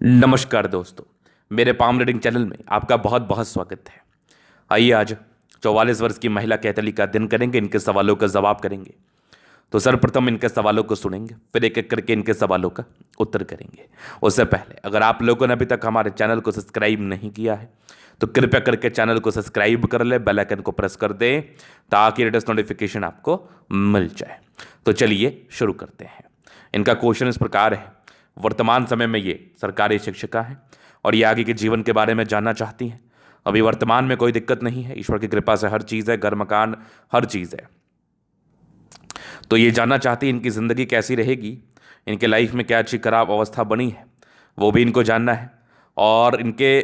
नमस्कार दोस्तों, मेरे पाम रीडिंग चैनल में आपका बहुत बहुत स्वागत है। आइए आज 44 वर्ष की महिला कैथली का दिन करेंगे, इनके सवालों का जवाब करेंगे। तो सर्वप्रथम इनके सवालों को सुनेंगे, फिर एक एक करके इनके सवालों का उत्तर करेंगे। उससे पहले अगर आप लोगों ने अभी तक हमारे चैनल को सब्सक्राइब नहीं किया है तो कृपया करके चैनल को सब्सक्राइब कर ले, बेल आइकन को प्रेस कर दें ताकि लेटेस्ट नोटिफिकेशन आपको मिल जाए। तो चलिए शुरू करते हैं। इनका क्वेश्चन इस प्रकार है। वर्तमान समय में ये सरकारी शिक्षिका हैं और ये आगे के जीवन के बारे में जानना चाहती हैं। अभी वर्तमान में कोई दिक्कत नहीं है, ईश्वर की कृपा से हर चीज़ है, घर मकान हर चीज़ है। तो ये जानना चाहती है इनकी ज़िंदगी कैसी रहेगी, इनके लाइफ में क्या अच्छी खराब अवस्था बनी है वो भी इनको जानना है, और इनके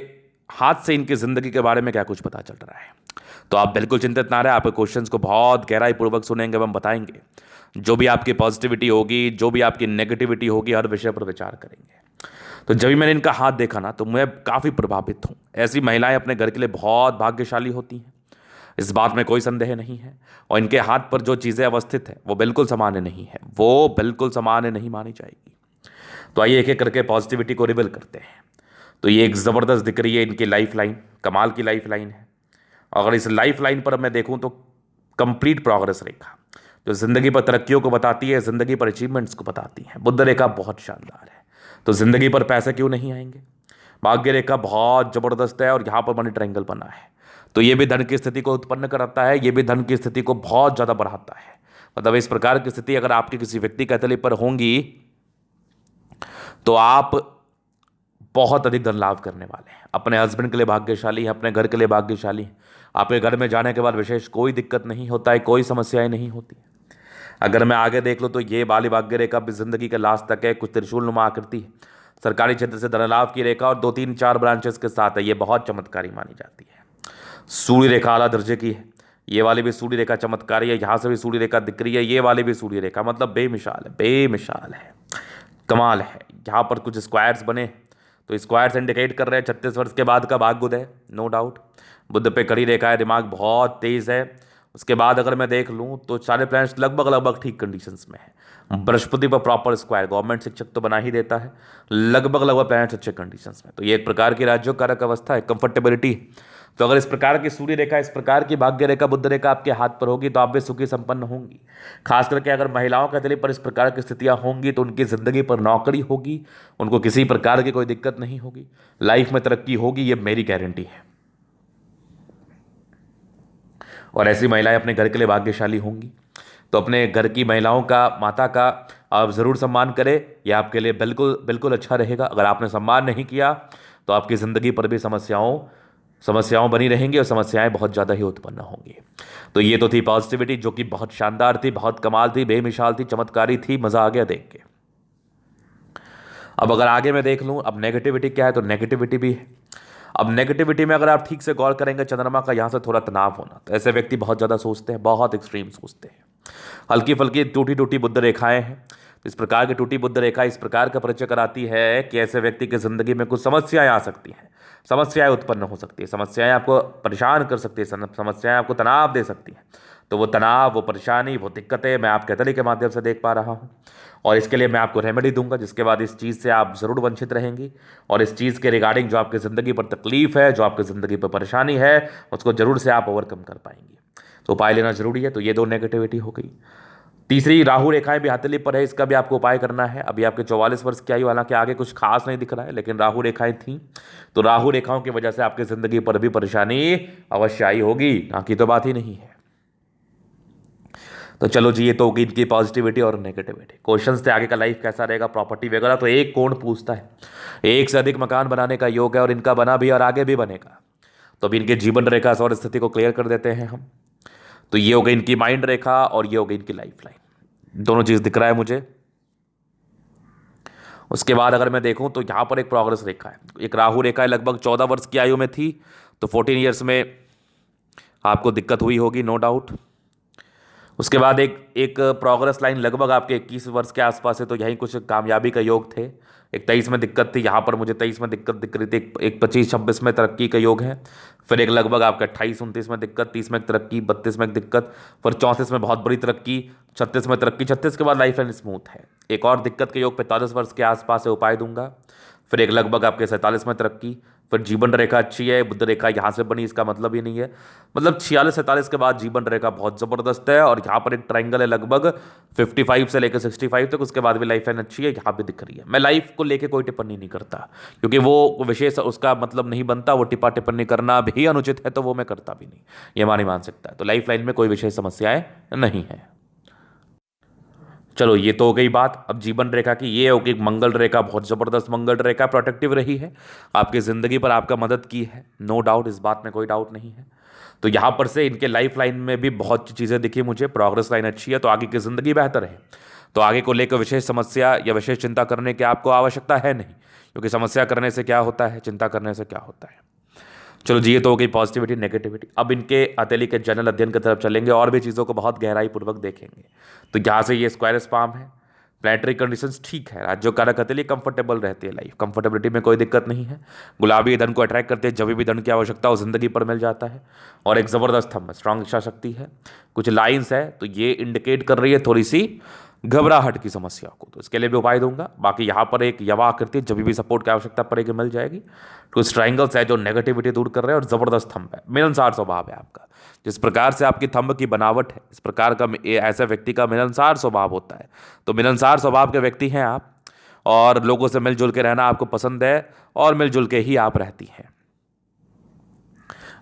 हाथ से इनकी ज़िंदगी के बारे में क्या कुछ पता चल रहा है। तो आप बिल्कुल चिंतित ना रहे, आपके क्वेश्चंस को बहुत गहराई पूर्वक सुनेंगे, हम बताएंगे। जो भी आपकी पॉजिटिविटी होगी, जो भी आपकी नेगेटिविटी होगी, हर विषय पर विचार करेंगे। तो जब भी मैंने इनका हाथ देखा ना तो मैं काफ़ी प्रभावित हूँ। ऐसी महिलाएं अपने घर के लिए बहुत भाग्यशाली होती हैं, इस बात में कोई संदेह नहीं है। और इनके हाथ पर जो चीज़ें अवस्थित हैं वो बिल्कुल सामान्य नहीं है, वो बिल्कुल सामान्य नहीं मानी जाएगी। तो आइए एक एक करके पॉजिटिविटी को रिवील करते हैं। तो ये एक ज़बरदस्त दिख रही है इनकी लाइफ लाइन, कमाल की लाइफ लाइन है। अगर इस लाइफ लाइन पर मैं देखूं तो कंप्लीट प्रोग्रेस रेखा जो ज़िंदगी पर तरक्कियों को बताती है, ज़िंदगी पर अचीवमेंट्स को बताती है। बुद्ध रेखा बहुत शानदार है, तो ज़िंदगी पर पैसे क्यों नहीं आएंगे। भाग्य रेखा बहुत ज़बरदस्त है और यहाँ पर मनी ट्रायंगल बना है, तो ये भी धन की स्थिति को उत्पन्न कराता है, ये भी धन की स्थिति को बहुत ज़्यादा बढ़ाता है। मतलब इस प्रकार की स्थिति अगर आपके किसी व्यक्ति कैथली पर होंगी तो आप बहुत अधिक धन लाभ करने वाले हैं। अपने हस्बैंड के लिए भाग्यशाली हैं, अपने घर के लिए भाग्यशाली हैं। आपके घर में जाने के बाद विशेष कोई दिक्कत नहीं होता है, कोई समस्याएं नहीं होती। अगर मैं आगे देख लूँ तो ये बाली भाग्य रेखा भी जिंदगी के लास्ट तक है, कुछ त्रिशूल नुमा आकृति है, सरकारी क्षेत्र से धन लाभ की रेखा और 2 3 4 ब्रांचेस के साथ है। ये बहुत चमत्कारी मानी जाती है। सूर्य रेखा आला दर्जे की है, ये वाली भी सूर्य रेखा चमत्कारी है। यहाँ से भी सूर्य रेखा दिख रही है, ये वाली भी सूर्य रेखा, मतलब बेमिसाल है, बेमिसाल है, कमाल है। यहाँ पर कुछ स्क्वायर्स बने तो स्क्वायर्स इंडिकेट कर रहे हैं 36 वर्ष के बाद का भाग्योदय, नो डाउट। बुध पे कड़ी रेखा है, दिमाग बहुत तेज है। उसके बाद अगर मैं देख लूँ तो सारे प्लैनेट्स लगभग लगभग ठीक कंडीशंस में है। बृहस्पति पर प्रॉपर स्क्वायर, गवर्नमेंट शिक्षक तो बना ही देता है, लगभग लगभग प्लैनेट्स अच्छे कंडीशंस में। तो ये एक प्रकार की राज्यों कारक अवस्था है, कंफर्टेबिलिटी। तो अगर इस प्रकार की सूर्य रेखा, इस प्रकार की भाग्य रेखा, बुद्ध रेखा आपके हाथ पर होगी तो आप भी सुखी संपन्न होंगी। खास करके अगर महिलाओं के दिल पर इस प्रकार की स्थितियां होंगी तो उनकी जिंदगी पर नौकरी होगी, उनको किसी प्रकार की कोई दिक्कत नहीं होगी, लाइफ में तरक्की होगी, ये मेरी गारंटी है। और ऐसी महिलाएं अपने घर के लिए भाग्यशाली होंगी। तो अपने घर की महिलाओं का, माता का आप ज़रूर सम्मान करें, यह आपके लिए बिल्कुल बिल्कुल अच्छा रहेगा। अगर आपने सम्मान नहीं किया तो आपकी ज़िंदगी पर भी समस्याओं बनी रहेंगी और समस्याएं बहुत ज़्यादा ही उत्पन्न होंगी। तो ये तो थी पॉजिटिविटी जो कि बहुत शानदार थी, बहुत कमाल थी, बेमिसाल थी, चमत्कारी थी, मज़ा आ गया देख के। अब अगर आगे मैं देख लूँ अब नेगेटिविटी क्या है, तो नेगेटिविटी भी है। अब नेगेटिविटी में अगर आप ठीक से गौर करेंगे, चंद्रमा का यहाँ से थोड़ा तनाव होना, तो ऐसे व्यक्ति बहुत ज़्यादा सोचते हैं, बहुत एक्सट्रीम सोचते हैं। हल्की फुल्की टूटी टूटी बुद्ध रेखाएं हैं। इस प्रकार की टूटी बुद्ध रेखा इस प्रकार का परिचय कराती है कि ऐसे व्यक्ति की जिंदगी में कुछ समस्याएं आ सकती हैं, समस्याएं उत्पन्न हो सकती है, समस्याएं आपको परेशान कर सकती है, समस्याएं आपको तनाव दे सकती हैं। तो वो तनाव, वो परेशानी, वो दिक्कतें मैं आप कैथली के माध्यम से देख पा रहा हूँ, और इसके लिए मैं आपको रेमेडी दूंगा, जिसके बाद इस चीज़ से आप ज़रूर वंचित रहेंगी। और इस चीज़ के रिगार्डिंग जो आपकी ज़िंदगी पर तकलीफ है, जो आपकी ज़िंदगी पर परेशानी है, उसको ज़रूर से आप ओवरकम कर पाएंगी। तो उपाय लेना जरूरी है। तो ये 2 नेगेटिविटी हो गई। तीसरी राहु रेखाएं भी हथेली पर है, इसका भी आपको उपाय करना है। अभी आपके 44 वर्ष की आयु, हालांकि आगे कुछ खास नहीं दिख रहा है, लेकिन राहु रेखाएं थी, तो राहु रेखाओं की वजह से आपकी जिंदगी पर भी परेशानी अवश्य आई होगी, ना की तो बात ही नहीं है। तो चलो जी, ये तो होगी इनकी पॉजिटिविटी और नेगेटिविटी। क्वेश्चंस थे आगे का लाइफ कैसा रहेगा, प्रॉपर्टी वगैरह, तो एक कौन पूछता है। एक से अधिक मकान बनाने का योग है और इनका बना भी और आगे भी बनेगा। तो अभी इनके जीवन रेखा और स्थिति को क्लियर कर देते हैं हम। तो ये हो गई इनकी माइंड रेखा और ये हो गई इनकी लाइफ लाइन, दोनों चीज़ दिख रहा है मुझे। उसके बाद अगर मैं देखूं तो यहाँ पर एक प्रोग्रेस रेखा है, एक राहु रेखा है, लगभग 14 वर्ष की आयु में थी, तो 14 ईयर्स में आपको दिक्कत हुई होगी, नो डाउट। उसके बाद एक एक प्रोग्रेस लाइन लगभग आपके 21 वर्ष के आसपास है, तो यहीं कुछ कामयाबी का योग थे। एक 23 में दिक्कत थी, यहाँ पर मुझे 23 में दिक्कत दिख रही थी। एक 25-26 में तरक्की का योग है, फिर एक लगभग आपका 28-29 में दिक्कत, 30 में तरक्की, 32 में दिक्कत, फिर 34 में बहुत बड़ी तरक्की, 36 में तरक्की, 36 के बाद लाइफ लाइन स्मूथ है। एक और दिक्कत के योग 45 वर्ष के आसपास है, उपाय दूंगा। फिर एक लगभग आपके 47 में तरक्की, फिर जीवन रेखा अच्छी है, बुध रेखा यहाँ से बनी, इसका मतलब ही नहीं है, मतलब 46-47 के बाद जीवन रेखा बहुत ज़बरदस्त है। और यहाँ पर एक ट्राइंगल है लगभग 55 से लेकर 65 तक, उसके बाद भी लाइफ लाइन अच्छी है, यहाँ भी दिख रही है। मैं लाइफ को लेकर कोई टिप्पणी नहीं करता, क्योंकि वो विशेष उसका मतलब नहीं बनता, वो टिप्पणी करना भी अनुचित है, तो वो मैं करता भी नहीं, ये मानी मान सकता है। तो लाइफ लाइन में कोई विशेष समस्याएं नहीं है। चलो ये तो हो गई बात। अब जीवन रेखा की ये हो कि मंगल रेखा बहुत जबरदस्त मंगल रेखा प्रोटेक्टिव रही है, आपकी जिंदगी पर आपका मदद की है, नो डाउट, इस बात में कोई डाउट नहीं है। तो यहां पर से इनके लाइफ लाइन में भी बहुत चीजें दिखी मुझे, प्रोग्रेस लाइन अच्छी है, तो आगे की जिंदगी बेहतर है। तो आगे को लेकर विशेष समस्या या विशेष चिंता करने की आपको आवश्यकता है नहीं, क्योंकि समस्या करने से क्या होता है, चिंता करने से क्या होता है। चलो जी, ये तो हो गई पॉजिटिविटी नेगेटिविटी। अब इनके हथेली के जनरल अध्ययन की तरफ चलेंगे और भी चीज़ों को बहुत गहराई पूर्वक देखेंगे। तो यहाँ से ये स्क्वायर स्पाम है, प्लेनेटरी कंडीशंस ठीक है, राज्यों कारक हथेली कंफर्टेबल रहती है, लाइफ कंफर्टेबिलिटी में कोई दिक्कत नहीं है। गुलाबी धन को अट्रैक्ट करते हैं, जब भी धन की आवश्यकता हो जिंदगी पर मिल जाता है। और एक ज़बरदस्त थंब, स्ट्रांग इच्छा शक्ति है, कुछ लाइन्स है, तो ये इंडिकेट कर रही है थोड़ी सी घबराहट की समस्या को, तो इसके लिए भी उपाय दूंगा। बाकी यहाँ पर एक यवा आकृति, जब भी सपोर्ट की आवश्यकता पड़ेगी मिल जाएगी। कुछ ट्राइंगल्स है जो नेगेटिविटी दूर कर रहे हैं, और जबरदस्त थंब है, मिलनसार स्वभाव है आपका। जिस प्रकार से आपकी थंब की बनावट है, इस प्रकार का ऐसे व्यक्ति का मिलनसार स्वभाव होता है। तो मिलनसार स्वभाव के व्यक्ति हैं आप, और लोगों से मिलजुल के रहना आपको पसंद है, और मिलजुल के ही आप रहती हैं।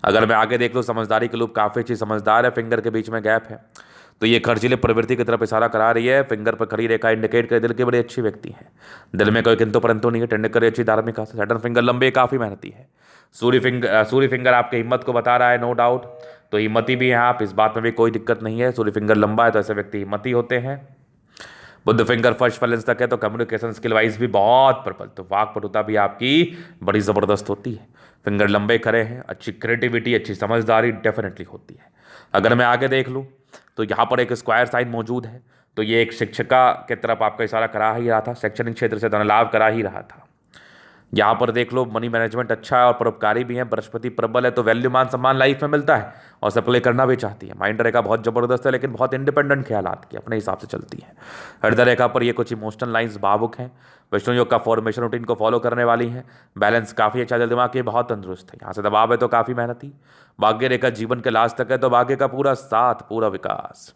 अगर मैं आगे देख लूँ, समझदारी के लूप काफ़ी अच्छी समझदार है, फिंगर के बीच में गैप है, तो ये खर्चीले प्रवृत्ति की तरफ इशारा करा रही है। फिंगर पर खड़ी रेखा इंडिकेट करे दिल की बड़ी अच्छी व्यक्ति है, दिल में कोई किंतु परंतु नहीं है, टेंडर अच्छी धार्मिक आस्था। सैटर्न फिंगर लंबे काफ़ी मेहनती है। सूर्य फिंगर आपके हिम्मत को बता रहा है, नो डाउट, तो हिम्मती भी हैं आप, इस बात में भी कोई दिक्कत नहीं है। सूर्य फिंगर लंबा है तो ऐसे व्यक्ति हिम्मती होते हैं। बुद्ध फिंगर फर्स्ट फैलेंस तक है, तो कम्युनिकेशन स्किल वाइज भी बहुत प्रबल, तो वाक पटुता भी आपकी बड़ी ज़बरदस्त होती है। फिंगर लंबे खड़े हैं, अच्छी क्रिएटिविटी, अच्छी समझदारी डेफिनेटली होती है। अगर मैं आगे देख लूँ, तो यहाँ पर एक स्क्वायर साइन मौजूद है, तो ये एक शिक्षिका की तरफ आपका इशारा करा ही रहा था, शैक्षणिक क्षेत्र से धन लाभ करा ही रहा था। यहाँ पर देख लो, मनी मैनेजमेंट अच्छा है और परोपकारी भी है, बृहस्पति प्रबल है, तो वैल्यू मान सम्मान लाइफ में मिलता है, और सप्लाई करना भी चाहती है। माइंड रेखा बहुत जबरदस्त है, लेकिन बहुत इंडिपेंडेंट ख्यालात की अपने हिसाब से चलती है। हृदय रेखा पर ये कुछ इमोशनल लाइंस भावुक हैं, विष्णु योग का फॉर्मेशन रूटीन को फॉलो करने वाली हैं, बैलेंस काफ़ी अच्छा, दिल दिमाग के बहुत तंदुरुस्त है। यहाँ से दबाव है तो काफ़ी मेहनती। भाग्य रेखा जीवन के लास्ट तक है, तो भाग्य का पूरा साथ, पूरा विकास,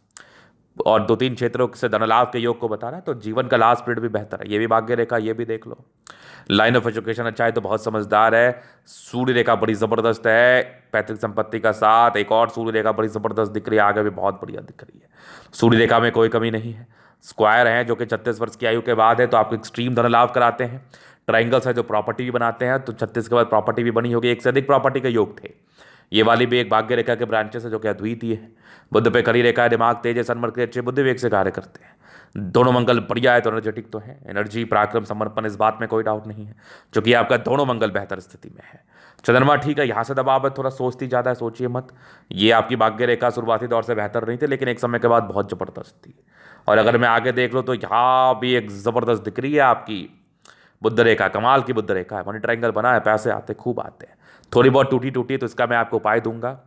और 2-3 क्षेत्रों से धन लाभ के योग को बता रहा है, तो जीवन का लास्ट पीरियड भी बेहतर है। ये भी भाग्य रेखा, ये भी देख लो। लाइन ऑफ एजुकेशन अच्छा है, तो बहुत समझदार है। सूर्य रेखा बड़ी ज़बरदस्त है, पैतृक संपत्ति का साथ, एक और सूर्य रेखा बड़ी ज़बरदस्त दिख रही है, आगे भी बहुत बढ़िया दिख रही है। सूर्य रेखा में कोई कमी नहीं है। स्क्वायर हैं जो कि 36 वर्ष की आयु के बाद है, तो आपको एक्सट्रीम धन लाभ कराते हैं। ट्राइंगल्स है जो प्रॉपर्टी भी बनाते हैं, तो 36 के बाद प्रॉपर्टी भी बनी होगी, एक से अधिक प्रॉपर्टी के योग थे। ये वाली भी एक भाग्य रेखा के ब्रांचेस है जो कि अद्वितीय है। बुद्ध पे खड़ी रेखा है, दिमाग तेज है, सन्मर के अच्छे बुद्धि वेग से कार्य करते हैं। दोनों मंगल बढ़िया है, तो एनर्जेटिक तो है, एनर्जी पराक्रम समर्पण, इस बात में कोई डाउट नहीं है, क्योंकि आपका दोनों मंगल बेहतर स्थिति में है। चंद्रमा ठीक है, यहाँ से दबाव है, थोड़ा सोचती ज़्यादा है, सोचिए मत। ये आपकी भाग्य रेखा शुरुआती दौर से बेहतर नहीं थी, लेकिन एक समय के बाद बहुत जबरदस्त थी। और अगर मैं आगे देख लो, तो यहाँ भी एक ज़बरदस्त दिख रही है आपकी बुद्ध रेखा, कमाल की बुद्ध रेखा है, मनी ट्रायंगल बना है, पैसे आते खूब आते हैं। थोड़ी बहुत टूटी टूटी, तो इसका मैं आपको उपाय दूंगा।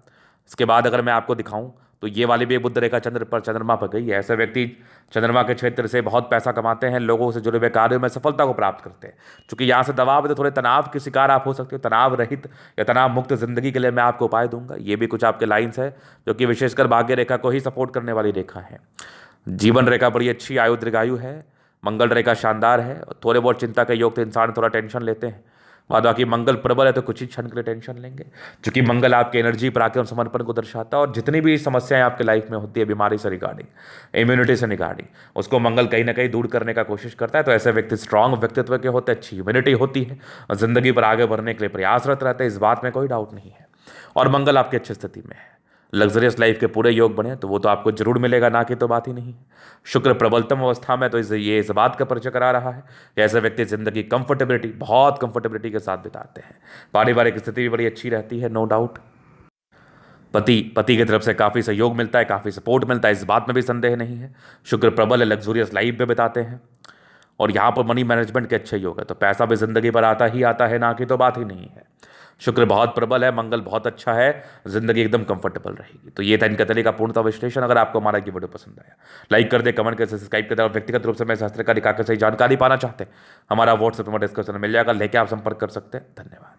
इसके बाद अगर मैं आपको दिखाऊं, तो ये वाली भी एक बुद्ध रेखा चंद्रमा पर गई है। ऐसे व्यक्ति चंद्रमा के क्षेत्र से बहुत पैसा कमाते हैं, लोगों से जुड़े हुए कार्यों में सफलता को प्राप्त करते हैं। क्योंकि यहाँ से दबाव है, तो थोड़े तनाव के शिकार आप हो सकते हो। तनाव रहित या तनाव मुक्त जिंदगी के लिए मैं आपको उपाय दूंगा। ये भी कुछ आपके लाइन्स है जो कि विशेषकर भाग्य रेखा को ही सपोर्ट करने वाली रेखा है। जीवन रेखा बड़ी अच्छी, आयु दीर्घायु है। मंगल रेखा शानदार है, थोड़े बहुत चिंता के योग, तो इंसान थोड़ा टेंशन लेते हैं। बाद बाकी मंगल प्रबल है, तो कुछ ही क्षण के लिए टेंशन लेंगे, क्योंकि मंगल आपकी एनर्जी पराक्रम समर्पण को दर्शाता है। और जितनी भी समस्याएं आपके लाइफ में होती है, बीमारी से रिगार्डिंग, इम्यूनिटी से रिगार्डिंग, उसको मंगल कहीं ना कहीं दूर करने का कोशिश करता है। तो ऐसे व्यक्ति स्ट्रांग व्यक्तित्व के होते हैं, अच्छी इम्यूनिटी होती है, और जिंदगी पर आगे बढ़ने के लिए प्रयासरत रहते हैं, इस बात में कोई डाउट नहीं है। और मंगल आपकी अच्छी स्थिति में है, लग्जरियस लाइफ के पूरे योग बने, तो वो तो आपको जरूर मिलेगा, ना कि तो बात ही नहीं है। शुक्र प्रबलतम अवस्था में, तो ये इस बात का परिचय करा रहा है कि ऐसे व्यक्ति जिंदगी कंफर्टेबिलिटी, बहुत कंफर्टेबिलिटी के साथ बिताते हैं। पारिवारिक स्थिति भी बड़ी अच्छी रहती है, नो डाउट। पति की तरफ से काफ़ी सहयोग मिलता है, काफ़ी सपोर्ट मिलता है, इस बात में भी संदेह नहीं है। शुक्र प्रबल है, लग्जूरियस लाइफ में बिताते हैं। और यहाँ पर मनी मैनेजमेंट के अच्छे ही होगा, तो पैसा भी जिंदगी पर आता ही आता है, ना कि तो बात ही नहीं है। शुक्र बहुत प्रबल है, मंगल बहुत अच्छा है, जिंदगी एकदम कंफर्टेबल रहेगी। तो ये था इनका तरीका पूर्णतः विश्लेषण। अगर आपको हमारा ये वीडियो पसंद आया, लाइक कर दे, कमेंट कर, सब्सक्राइब कर दे, और व्यक्तिगत रूप से मैं शास्त्र का दिखाकर सही जानकारी पाना चाहते हैं, हमारा व्हाट्सएप नंबर डिस्क्रिप्शन में मिल जाएगा, लेके आप संपर्क कर सकते हैं। धन्यवाद।